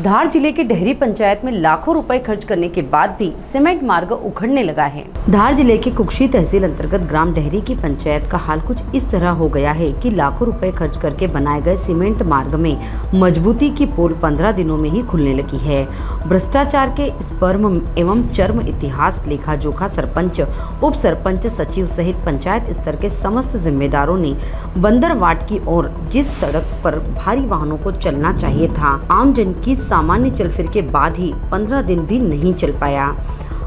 धार जिले के डेहरी पंचायत में लाखों रुपए खर्च करने के बाद भी सीमेंट मार्ग उखड़ने लगा है। धार जिले के कुक्षी तहसील अंतर्गत ग्राम डेहरी की पंचायत का हाल कुछ इस तरह हो गया है कि लाखों रुपए खर्च करके बनाए गए सीमेंट मार्ग में मजबूती की पोल 15 दिनों में ही खुलने लगी है। भ्रष्टाचार के स्पर्म एवं चर्म इतिहास लेखा जोखा सरपंच, उप सरपंच, सचिव सहित पंचायत स्तर के समस्त जिम्मेदारों ने बंदरवाट की ओर जिस सड़क पर भारी वाहनों को चलना चाहिए था, आम जन की सामान्य चल फिर के बाद ही 15 दिन भी नहीं चल पाया।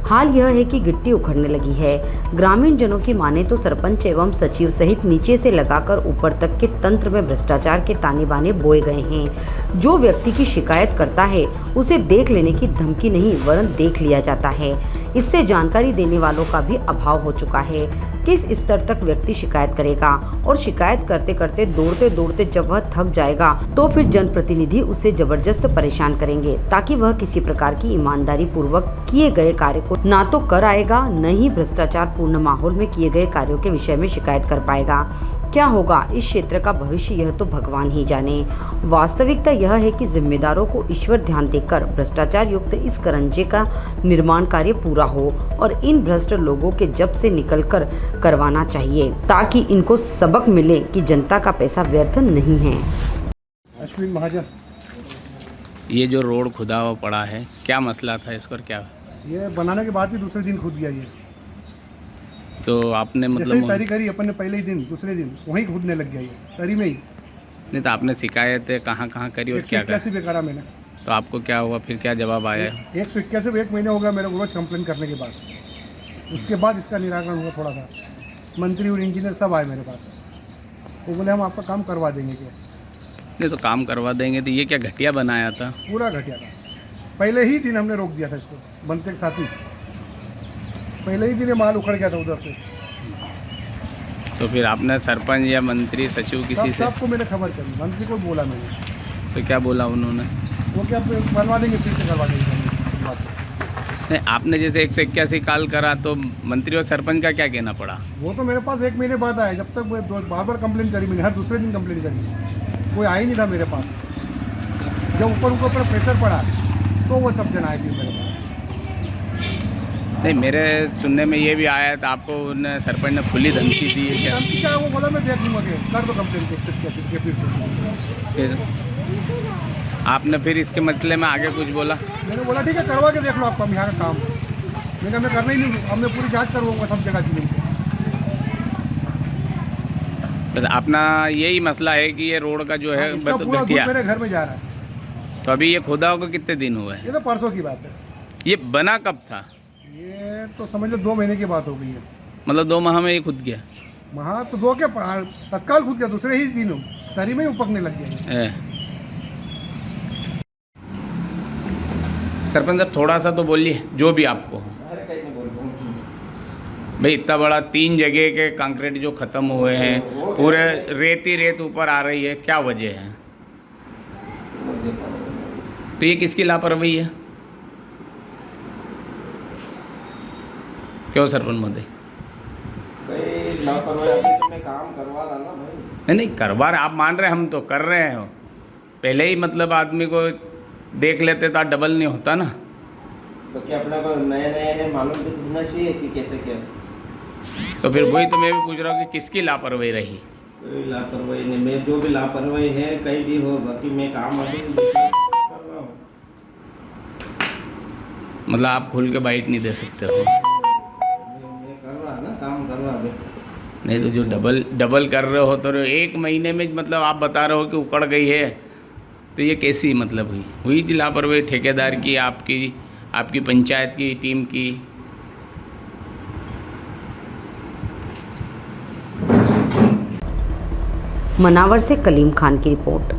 हाल यह है कि गिट्टी उखड़ने लगी है। ग्रामीण जनों की माने तो सरपंच एवं सचिव सहित नीचे से लगाकर ऊपर तक के तंत्र में भ्रष्टाचार के ताने बाने बोए गए हैं। जो व्यक्ति की शिकायत करता है उसे देख लेने की धमकी नहीं वरन देख लिया जाता है। इससे जानकारी देने वालों का भी अभाव हो चुका है। किस स्तर तक व्यक्ति शिकायत करेगा और शिकायत करते करते दौड़ते दौड़ते जब वह थक जाएगा तो फिर जनप्रतिनिधि उसे जबरदस्त परेशान करेंगे ताकि वह किसी प्रकार की ईमानदारी पूर्वक किए गए कार्य को ना तो कर आएगा, न ही भ्रष्टाचार पूर्ण माहौल में किए गए कार्यों के विषय में शिकायत कर पाएगा। क्या होगा इस क्षेत्र का भविष्य यह तो भगवान ही जाने। वास्तविकता यह है कि जिम्मेदारों को ईश्वर ध्यान देकर भ्रष्टाचार युक्त इस करंजे का निर्माण कार्य पूरा हो और इन भ्रष्ट लोगों के जब से निकलकर करवाना चाहिए ताकि इनको सबक मिले कि जनता का पैसा व्यर्थ नहीं है। अश्विन महाजन, ये जो रोड खुदा हुआ पड़ा है, क्या मसला था इसका और क्या? ये बनाने के बाद ही दूसरे दिन खुद गया ये। तो आपने जैसे ही मतलब तरी करी अपन ने पहले ही दिन दूसरे दिन वहीं खुदने लग गया ये तरी में ही। नहीं तो आपने शिकायत कहाँ कहाँ करी और क्या करा? 181 पे करा मैंने। तो आपको क्या हुआ, फिर क्या जवाब आया? 181 पे 1 महीने हो गया मेरे को रोज कंप्लेन करने के बाद। उसके बाद इसका निराकरण हुआ। थोड़ा सा मंत्री और इंजीनियर सब आए मेरे पास, वो बोले हम आपका काम करवा देंगे। क्या नहीं तो काम करवा देंगे तो ये क्या घटिया बनाया था? पूरा घटिया था। पहले ही दिन हमने रोक दिया था इसको बनते के साथ ही। पहले ही दिन ये माल उखड़ गया था उधर से। तो फिर आपने सरपंच या मंत्री सचिव किसी से? सबको मैंने खबर करी, मंत्री को बोला मैंने। तो क्या बोला उन्होंने? वो क्या बनवा देंगे, फिर से करवा देंगे। नहीं, आपने जैसे 181 कॉल करा तो मंत्री और सरपंच का क्या कहना पड़ा? वो तो मेरे पास 1 महीने बाद आया। जब तक मैं बार बार कंप्लेन करी मैंने, हर दूसरे दिन कंप्लेन करी, कोई आ ही नहीं था मेरे पास। जब ऊपर प्रेशर पड़ा तो वो सब जन आए थे मेरे पास। नहीं, मेरे सुनने में ये भी आया था आपको सरपंच ने खुली धमकी दी है क्या? धमकी क्या? वो बोला मैं देख लूँगा, कर दो कंप्लेन फिर आपने फिर इसके मसले में आगे कुछ बोला? मैंने बोला ठीक है करवा के देख लो आपका यहाँ का काम। लेकिन मैं करना ही नहीं, अब मैं पूरी जाँच करवाऊँगा सब जगह की। बस अपना यही मसला है कि ये रोड का जो है पूरा घटिया। मेरे घर में जा रहा है। तो अभी ये खुदा को कितने दिन हुए? ये तो परसों की बात है। ये बना कब था? ये तो समझ लो 2 महीने की बात हो गई है। मतलब 2 माह में ये खुद गया? वहाँ तो 2 के तत्काल खुद गया, दूसरे ही दिन तरी में ही उपकने लग गया। सरपंच साहब थोड़ा सा तो बोलिए जो भी आपको। भाई इतना बड़ा 3 जगह के कंक्रीट जो ख़त्म हुए हैं, पूरे रेत ही रेत ऊपर आ रही है, क्या वजह है? तो ये किसकी लापरवाही है? क्यों सरपंच महोदय? लापरवाही में काम करवा रहा ना भाई। नहीं करवा रहे, आप मान रहे, हम तो कर रहे हैं। पहले ही मतलब आदमी को देख लेते तो डबल नहीं होता ना। तो क्या अपने को नए मालूम भी होना चाहिए कि कैसे क्या? तो फिर वही तो मैं भी पूछ रहा हूँ कि किसकी लापरवाही रही? कोई लापरवाही नहीं, मैं जो भी लापरवाही है कहीं भी हो, बाकी मैं काम अभी कर रहा हूँ। मतलब आप खुल के बाइट नहीं दे सकते हो? मैं कर रहा ना, काम कर रहा अभी। नहीं तो जो डबल कर रहे हो तो 1 महीने में मतलब आप बता रहे हो कि उकड़ गई है, तो ये कैसी मतलब हुई थी लापरवाही? ठेकेदार की, आपकी पंचायत की टीम की? मनावर से कलीम खान की रिपोर्ट।